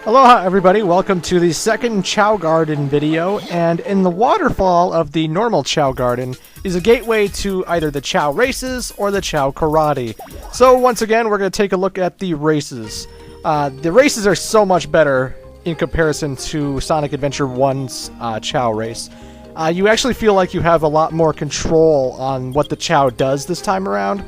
Aloha everybody, welcome to the second Chao Garden video, and in the waterfall of the normal Chao Garden is a gateway to either the Chao races or the Chao karate. So once again we're going to take a look at the races. The races are so much better in comparison to Sonic Adventure 1's Chao race. You actually feel like you have a lot more control on what the Chao does this time around.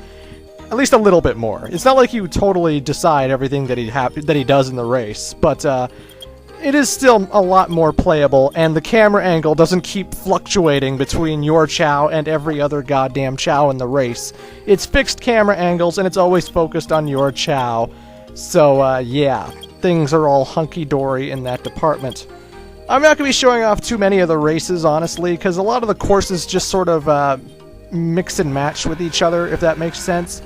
At least a little bit more. It's not like you totally decide everything that he does in the race, but it is still a lot more playable, and the camera angle doesn't keep fluctuating between your Chao and every other goddamn Chao in the race. It's fixed camera angles, and it's always focused on your Chao. So, yeah, things are all hunky-dory in that department. I'm not going to be showing off too many of the races, honestly, because a lot of the courses just sort of mix and match with each other, if that makes sense.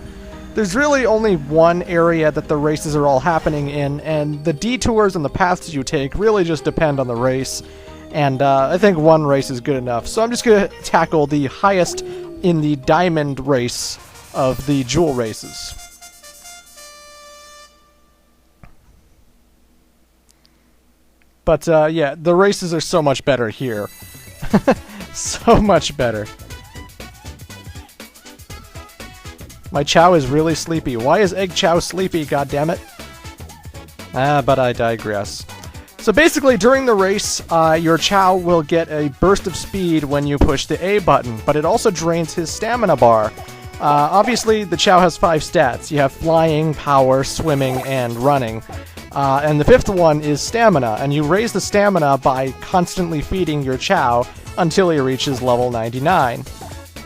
There's really only one area that the races are all happening in, and the detours and the paths you take really just depend on the race, and I think one race is good enough. So I'm just going to tackle the highest in the diamond race of the jewel races. But yeah, the races are so much better here. So much better. My Chao is really sleepy. Why is Egg Chao sleepy, goddammit? But I digress. So basically, during the race, your Chao will get a burst of speed when you push the A button, but it also drains his stamina bar. Obviously, the Chao has 5 stats. You have flying, power, swimming, and running. And the 5th one is stamina, and you raise the stamina by constantly feeding your Chao until he reaches level 99.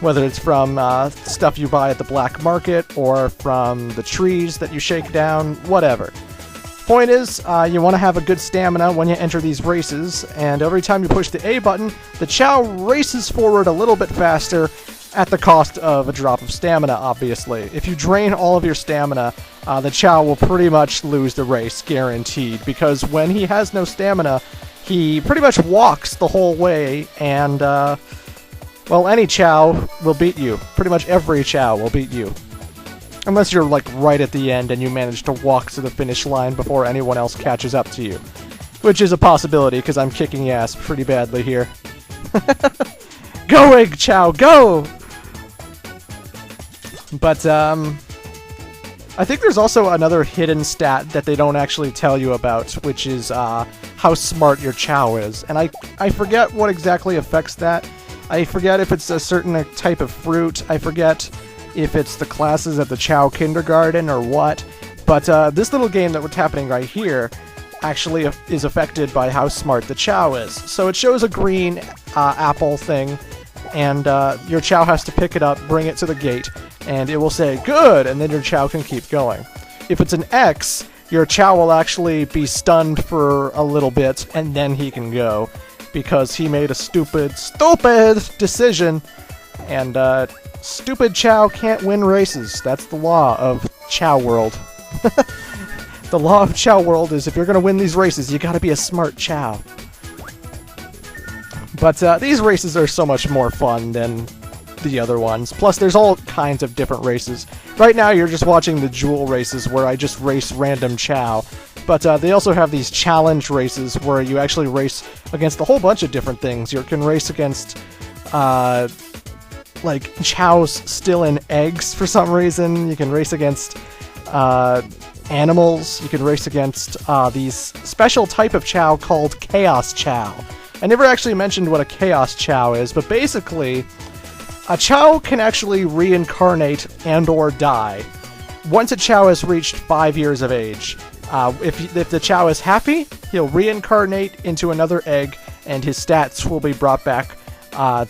Whether it's from stuff you buy at the black market, or from the trees that you shake down, whatever. Point is, you want to have a good stamina when you enter these races, and every time you push the A button, the Chao races forward a little bit faster at the cost of a drop of stamina, obviously. If you drain all of your stamina, the Chao will pretty much lose the race, guaranteed, because when he has no stamina, he pretty much walks the whole way, and well, any Chao will beat you. Pretty much every Chao will beat you. Unless you're, like, right at the end and you manage to walk to the finish line before anyone else catches up to you. Which is a possibility, because I'm kicking ass pretty badly here. Go, Egg Chao, go! But, I think there's also another hidden stat that they don't actually tell you about, which is, how smart your Chao is. And I forget what exactly affects that. I forget if it's a certain type of fruit. I forget if it's the classes at the Chao kindergarten or what. But this little game that's happening right here actually is affected by how smart the Chao is. So it shows a green apple thing, and your Chao has to pick it up, bring it to the gate, and it will say, good, and then your Chao can keep going. If it's an X, your Chao will actually be stunned for a little bit, and then he can go. Because he made a stupid decision, and stupid Chao can't win races. That's the law of Chao World. The law of Chao World is if you're gonna win these races, you gotta be a smart Chao. But these races are so much more fun than the other ones. Plus, there's all kinds of different races. Right now, you're just watching the jewel races where I just race random Chao. But they also have these challenge races where you actually race against a whole bunch of different things. You can race against, like, Chaos still in eggs for some reason. You can race against animals. You can race against these special type of Chao called Chaos Chao. I never actually mentioned what a Chaos Chao is, but basically, a Chao can actually reincarnate and or die. Once a Chao has reached 5 years of age, if the Chao is happy, he'll reincarnate into another egg, and his stats will be brought back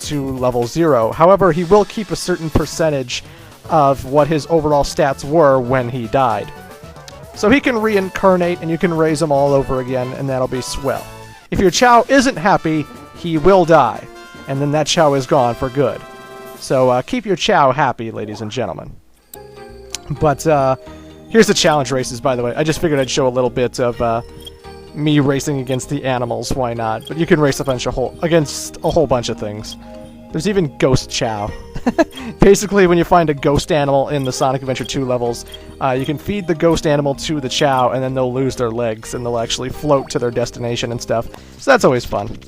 to level 0. However, he will keep a certain percentage of what his overall stats were when he died. So he can reincarnate, and you can raise him all over again, and that'll be swell. If your Chao isn't happy, he will die, and then that Chao is gone for good. So keep your Chao happy, ladies and gentlemen. But here's the challenge races, by the way. I just figured I'd show a little bit of me racing against the animals. Why not? But you can race against a whole bunch of things. There's even Ghost Chao. Basically, when you find a ghost animal in the Sonic Adventure 2 levels, you can feed the ghost animal to the Chao, and then they'll lose their legs, and they'll actually float to their destination and stuff. So that's always fun.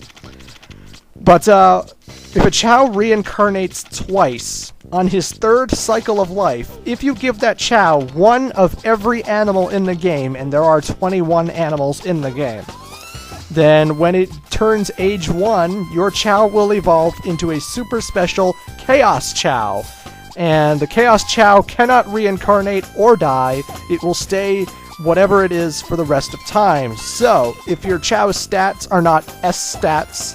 But if a Chao reincarnates twice on his third cycle of life, if you give that Chao one of every animal in the game, and there are 21 animals in the game, then when it turns age 1, your Chao will evolve into a super special Chaos Chao. And the Chaos Chao cannot reincarnate or die. It will stay whatever it is for the rest of time. So, if your Chao's stats are not S stats,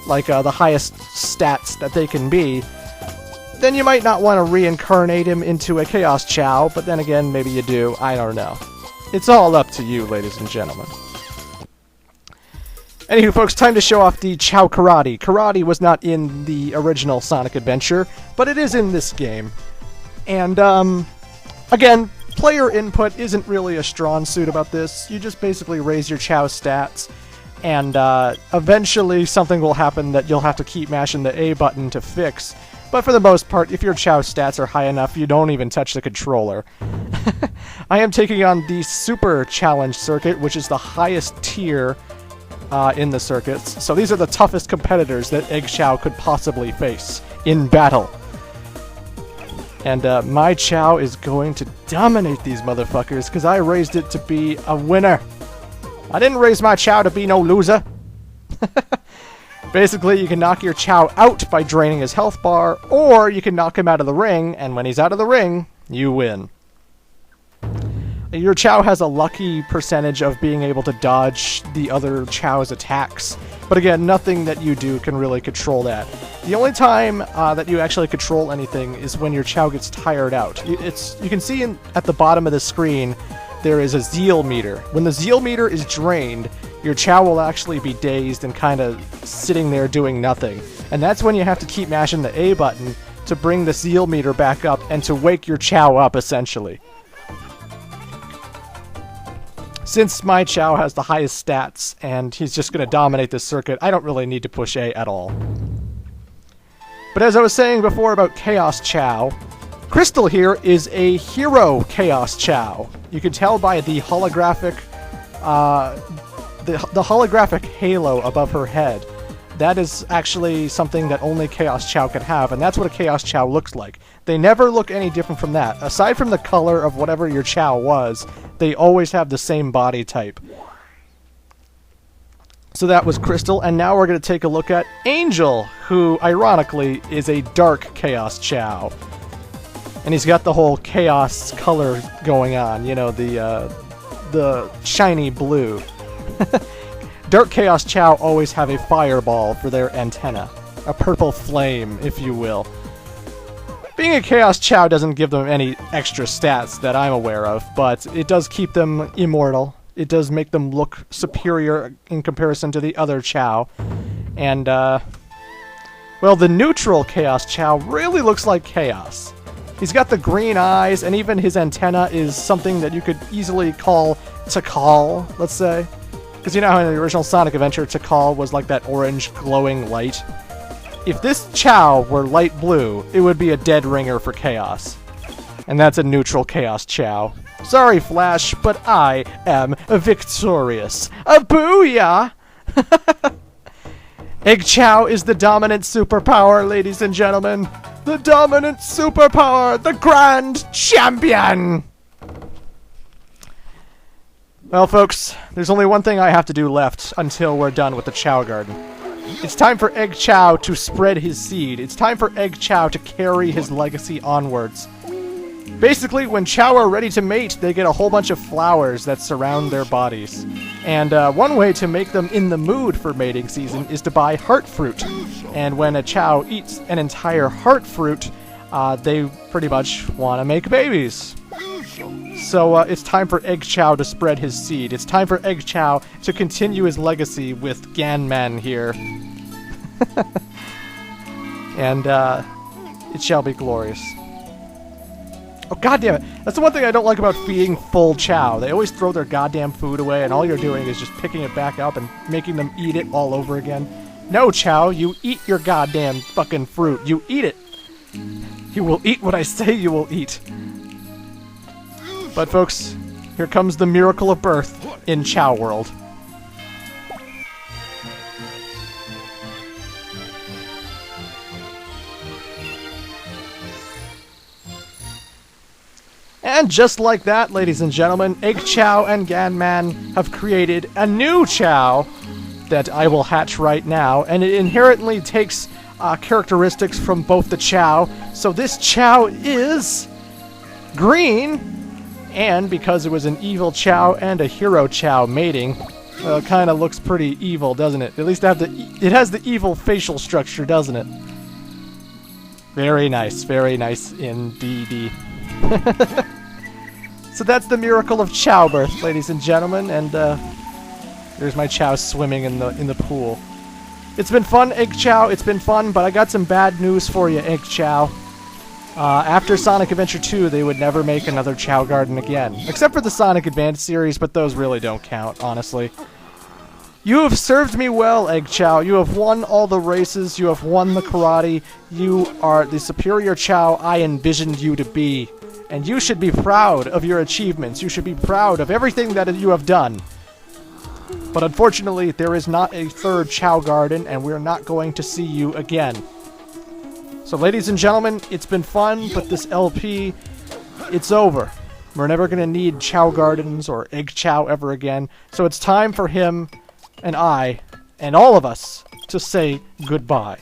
like the highest stats that they can be, then you might not want to reincarnate him into a Chaos Chao, but then again, maybe you do. I don't know. It's all up to you, ladies and gentlemen. Anywho, folks, time to show off the Chao Karate. Karate was not in the original Sonic Adventure, but it is in this game. And, again, player input isn't really a strong suit about this. You just basically raise your Chao stats, and eventually something will happen that you'll have to keep mashing the A button to fix. But for the most part, if your Chao stats are high enough, you don't even touch the controller. I am taking on the Super Challenge Circuit, which is the highest tier in the circuits. So these are the toughest competitors that Egg Chao could possibly face in battle. And my Chao is going to dominate these motherfuckers because I raised it to be a winner. I didn't raise my Chao to be no loser. Basically, you can knock your Chao out by draining his health bar, or you can knock him out of the ring, and when he's out of the ring, you win. Your Chao has a lucky percentage of being able to dodge the other Chao's attacks, but again, nothing that you do can really control that. The only time that you actually control anything is when your Chao gets tired out. You can see at the bottom of the screen, there is a zeal meter. When the zeal meter is drained, your Chao will actually be dazed and kind of sitting there doing nothing. And that's when you have to keep mashing the A button to bring the zeal meter back up and to wake your Chao up, essentially. Since my Chao has the highest stats, and he's just going to dominate this circuit, I don't really need to push A at all. But as I was saying before about Chaos Chao, Crystal here is a hero Chaos Chao. You can tell by the holographic, the holographic halo above her head. That is actually something that only Chaos Chao can have, and that's what a Chaos Chao looks like. They never look any different from that. Aside from the color of whatever your Chao was, they always have the same body type. So that was Crystal, and now we're going to take a look at Angel, who, ironically, is a dark Chaos Chao. And he's got the whole chaos color going on, you know, the shiny blue. Dark Chaos Chao always have a fireball for their antenna. A purple flame, if you will. Being a Chaos Chao doesn't give them any extra stats that I'm aware of, but it does keep them immortal. It does make them look superior in comparison to the other Chao. And, well, the neutral Chaos Chao really looks like Chaos. He's got the green eyes, and even his antenna is something that you could easily call Tikal, let's say. Because you know how in the original Sonic Adventure, Tikal was like that orange glowing light? If this Chao were light blue, it would be a dead ringer for Chaos. And that's a neutral Chaos Chao. Sorry, Flash, but I am victorious. A booyah! Egg Chao is the dominant superpower, ladies and gentlemen. The dominant superpower, the grand champion! Well, folks, there's only one thing I have to do left until we're done with the Chao Garden. It's time for Egg Chao to spread his seed. It's time for Egg Chao to carry his legacy onwards. Basically, when Chao are ready to mate, they get a whole bunch of flowers that surround their bodies. And one way to make them in the mood for mating season is to buy heart fruit. And when a Chao eats an entire heart fruit, they pretty much want to make babies. So it's time for Egg Chao to spread his seed. It's time for Egg Chao to continue his legacy with Ganman here. And it shall be glorious. Oh, goddammit. That's the one thing I don't like about feeding full Chao. They always throw their goddamn food away, and all you're doing is just picking it back up and making them eat it all over again. No, Chao, you eat your goddamn fucking fruit. You eat it. You will eat what I say you will eat. But folks, here comes the miracle of birth in Chao World. And just like that, ladies and gentlemen, Egg Chao and Ganman have created a new Chao that I will hatch right now, and it inherently takes characteristics from both the Chao. So this Chao is green, and because it was an evil Chao and a hero Chao mating, it kind of looks pretty evil, doesn't it? At least it has the evil facial structure, doesn't it? Very nice indeed. So that's the miracle of Chao birth, ladies and gentlemen, and there's my Chao swimming in the pool. It's been fun, Egg Chao. It's been fun, but I got some bad news for you, Egg Chao. After Sonic Adventure 2, they would never make another Chao Garden again, except for the Sonic Advance series, but those really don't count, honestly. You have served me well, Egg Chao. You have won all the races. You have won the karate. You are the superior Chao I envisioned you to be. And you should be proud of your achievements. You should be proud of everything that you have done. But unfortunately, there is not a third Chao Garden, and we're not going to see you again. So ladies and gentlemen, it's been fun, but this LP, it's over. We're never going to need Chao Gardens or Egg Chao ever again. So it's time for him and I, and all of us, to say goodbye.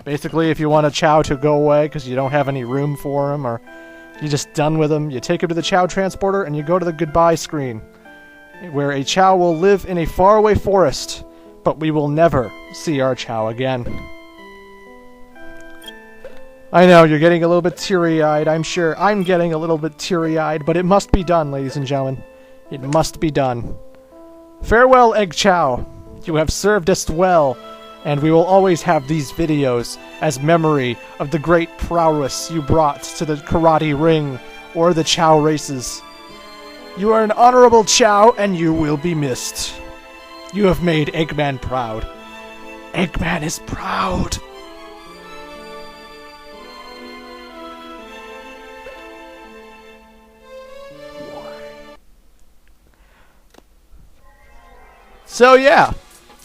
Basically, if you want a Chao to go away because you don't have any room for him, or you're just done with him, you take him to the Chao transporter and you go to the goodbye screen, where a Chao will live in a faraway forest, but we will never see our Chao again. I know, you're getting a little bit teary-eyed. I'm sure I'm getting a little bit teary-eyed, but it must be done, ladies and gentlemen. It must be done. Farewell, Egg Chao. You have served us well, and we will always have these videos as memory of the great prowess you brought to the karate ring or the Chao races. You are an honorable Chao, and you will be missed. You have made Eggman proud. Eggman is proud. So yeah,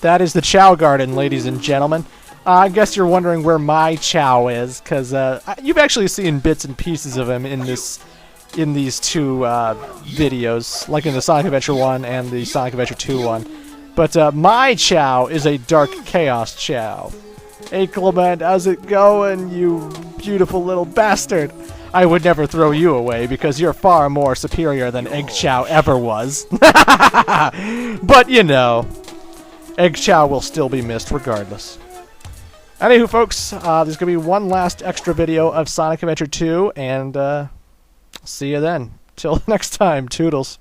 that is the Chao Garden, ladies and gentlemen. I guess you're wondering where my Chao is, because you've actually seen bits and pieces of him in these two videos, like in the Sonic Adventure 1 and the Sonic Adventure 2 one. But my Chao is a Dark Chaos Chao. Hey Clement, how's it going, you beautiful little bastard? I would never throw you away because you're far more superior than Egg Chao ever was. But, you know, Egg Chao will still be missed regardless. Anywho, folks, there's going to be one last extra video of Sonic Adventure 2, and see you then. Till next time, toodles.